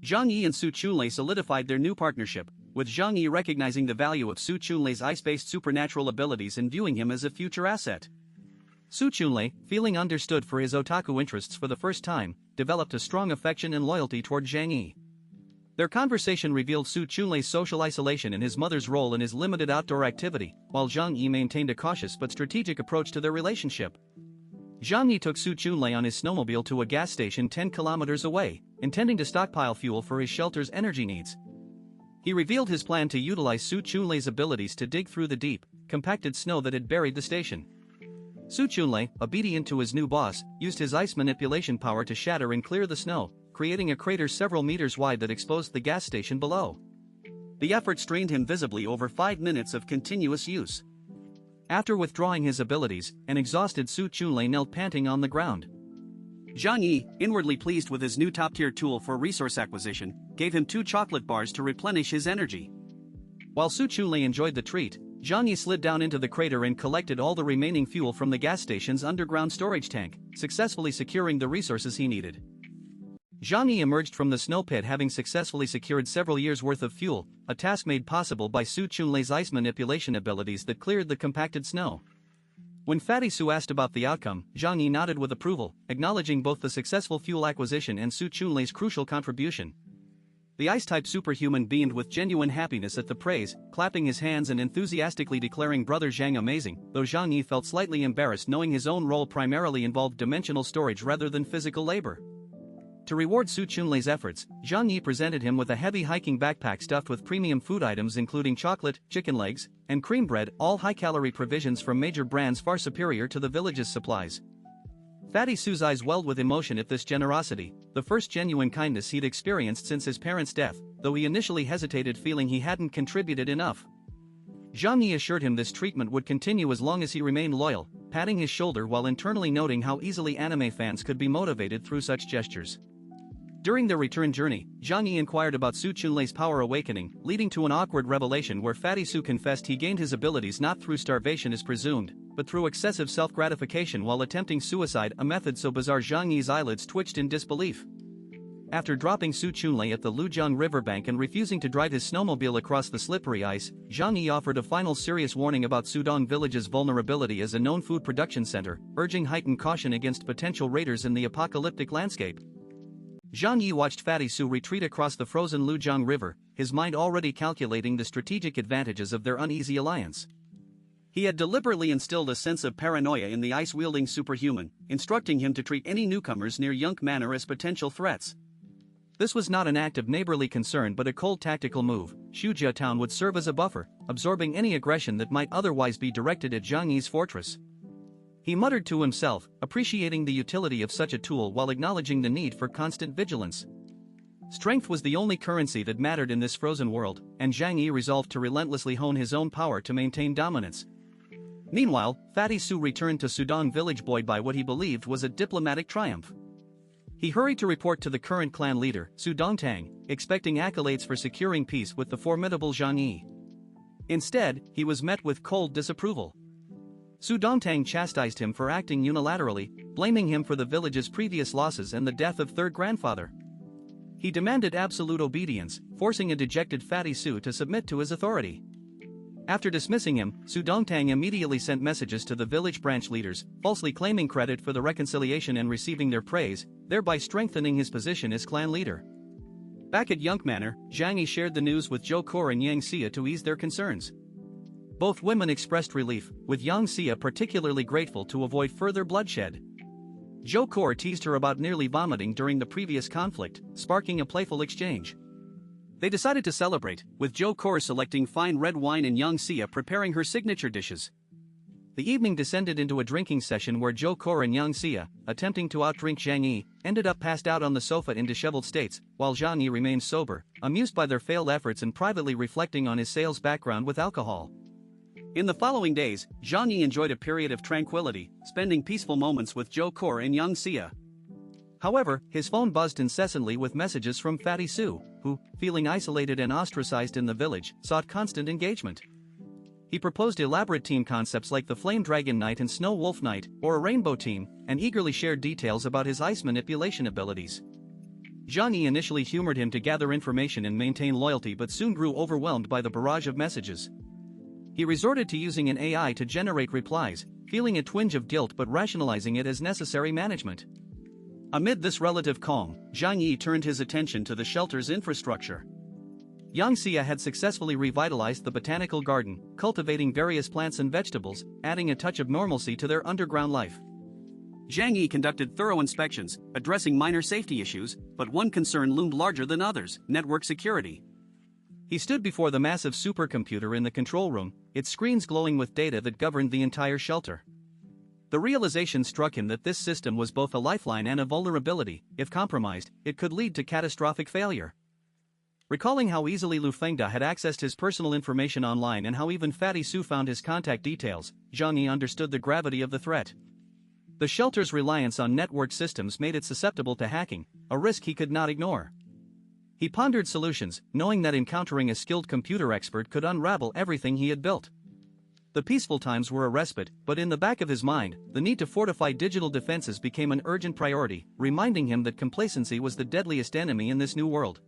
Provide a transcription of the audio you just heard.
Zhang Yi and Su Chunlei solidified their new partnership, with Zhang Yi recognizing the value of Su Chunlei's ice-based supernatural abilities and viewing him as a future asset. Su Chunlei, feeling understood for his otaku interests for the first time, developed a strong affection and loyalty toward Zhang Yi. Their conversation revealed Su Chunlei's social isolation and his mother's role in his limited outdoor activity, while Zhang Yi maintained a cautious but strategic approach to their relationship. Zhang Yi took Su Chunlei on his snowmobile to a gas station 10 kilometers away, intending to stockpile fuel for his shelter's energy needs. He revealed his plan to utilize Su Chunlei's abilities to dig through the deep, compacted snow that had buried the station. Su Chunlei, obedient to his new boss, used his ice manipulation power to shatter and clear the snow, creating a crater several meters wide that exposed the gas station below. The effort strained him visibly over 5 minutes of continuous use. After withdrawing his abilities, an exhausted Su Chunlei knelt panting on the ground. Zhang Yi, inwardly pleased with his new top-tier tool for resource acquisition, gave him 2 chocolate bars to replenish his energy. While Su Chunlei enjoyed the treat, Zhang Yi slid down into the crater and collected all the remaining fuel from the gas station's underground storage tank, successfully securing the resources he needed. Zhang Yi emerged from the snow pit having successfully secured several years' worth of fuel, a task made possible by Su Chunlei's ice manipulation abilities that cleared the compacted snow. When Fatty Su asked about the outcome, Zhang Yi nodded with approval, acknowledging both the successful fuel acquisition and Su Chunlei's crucial contribution. The ice-type superhuman beamed with genuine happiness at the praise, clapping his hands and enthusiastically declaring Brother Zhang amazing, though Zhang Yi felt slightly embarrassed knowing his own role primarily involved dimensional storage rather than physical labor. To reward Su Chunlei's efforts, Zhang Yi presented him with a heavy hiking backpack stuffed with premium food items including chocolate, chicken legs, and cream bread, all high-calorie provisions from major brands far superior to the village's supplies. Fatty Su's eyes welled with emotion at this generosity, the first genuine kindness he'd experienced since his parents' death, though he initially hesitated feeling he hadn't contributed enough. Zhang Yi assured him this treatment would continue as long as he remained loyal, patting his shoulder while internally noting how easily anime fans could be motivated through such gestures. During their return journey, Zhang Yi inquired about Su Chunlei's power awakening, leading to an awkward revelation where Fatty Su confessed he gained his abilities not through starvation as presumed, but through excessive self-gratification while attempting suicide, a method so bizarre Zhang Yi's eyelids twitched in disbelief. After dropping Su Chunlei at the Lujiang riverbank and refusing to drive his snowmobile across the slippery ice, Zhang Yi offered a final serious warning about Sudong Village's vulnerability as a known food production center, urging heightened caution against potential raiders in the apocalyptic landscape. Zhang Yi watched Fatty Su retreat across the frozen Lujiang River, his mind already calculating the strategic advantages of their uneasy alliance. He had deliberately instilled a sense of paranoia in the ice-wielding superhuman, instructing him to treat any newcomers near Yunk Manor as potential threats. This was not an act of neighborly concern but a cold tactical move. Shujia Town would serve as a buffer, absorbing any aggression that might otherwise be directed at Zhang Yi's fortress. He muttered to himself, appreciating the utility of such a tool while acknowledging the need for constant vigilance. Strength was the only currency that mattered in this frozen world, and Zhang Yi resolved to relentlessly hone his own power to maintain dominance. Meanwhile, Fatty Su returned to Sudong village buoyed by what he believed was a diplomatic triumph. He hurried to report to the current clan leader, Su Dongtang, expecting accolades for securing peace with the formidable Zhang Yi. Instead, he was met with cold disapproval. Su Dongtang chastised him for acting unilaterally, blaming him for the village's previous losses and the death of third grandfather. He demanded absolute obedience, forcing a dejected Fatty Su to submit to his authority. After dismissing him, Su Dongtang immediately sent messages to the village branch leaders, falsely claiming credit for the reconciliation and receiving their praise, thereby strengthening his position as clan leader. Back at Yunk Manor, Zhang Yi shared the news with Zhou Kor and Yang Xia to ease their concerns. Both women expressed relief, with Yang Xia particularly grateful to avoid further bloodshed. Zhou Kor teased her about nearly vomiting during the previous conflict, sparking a playful exchange. They decided to celebrate, with Zhou Kor selecting fine red wine and Yang Xia preparing her signature dishes. The evening descended into a drinking session where Zhou Kor and Yang Xia, attempting to outdrink Zhang Yi, ended up passed out on the sofa in disheveled states, while Zhang Yi remained sober, amused by their failed efforts and privately reflecting on his sales background with alcohol. In the following days, Zhang Yi enjoyed a period of tranquility, spending peaceful moments with Zhou Kor and Yang Xia. However, his phone buzzed incessantly with messages from Fatty Su, who, feeling isolated and ostracized in the village, sought constant engagement. He proposed elaborate team concepts like the Flame Dragon Knight and Snow Wolf Knight, or a rainbow team, and eagerly shared details about his ice manipulation abilities. Zhang Yi initially humored him to gather information and maintain loyalty, but soon grew overwhelmed by the barrage of messages. He resorted to using an AI to generate replies, feeling a twinge of guilt but rationalizing it as necessary management. Amid this relative calm, Zhang Yi turned his attention to the shelter's infrastructure. Yang Xia had successfully revitalized the botanical garden, cultivating various plants and vegetables, adding a touch of normalcy to their underground life. Zhang Yi conducted thorough inspections, addressing minor safety issues, but one concern loomed larger than others: network security. He stood before the massive supercomputer in the control room, its screens glowing with data that governed the entire shelter. The realization struck him that this system was both a lifeline and a vulnerability. If compromised, it could lead to catastrophic failure. Recalling how easily Lu Fengda had accessed his personal information online and how even Fatty Su found his contact details, Zhang Yi understood the gravity of the threat. The shelter's reliance on network systems made it susceptible to hacking, a risk he could not ignore. He pondered solutions, knowing that encountering a skilled computer expert could unravel everything he had built. The peaceful times were a respite, but in the back of his mind, the need to fortify digital defenses became an urgent priority, reminding him that complacency was the deadliest enemy in this new world.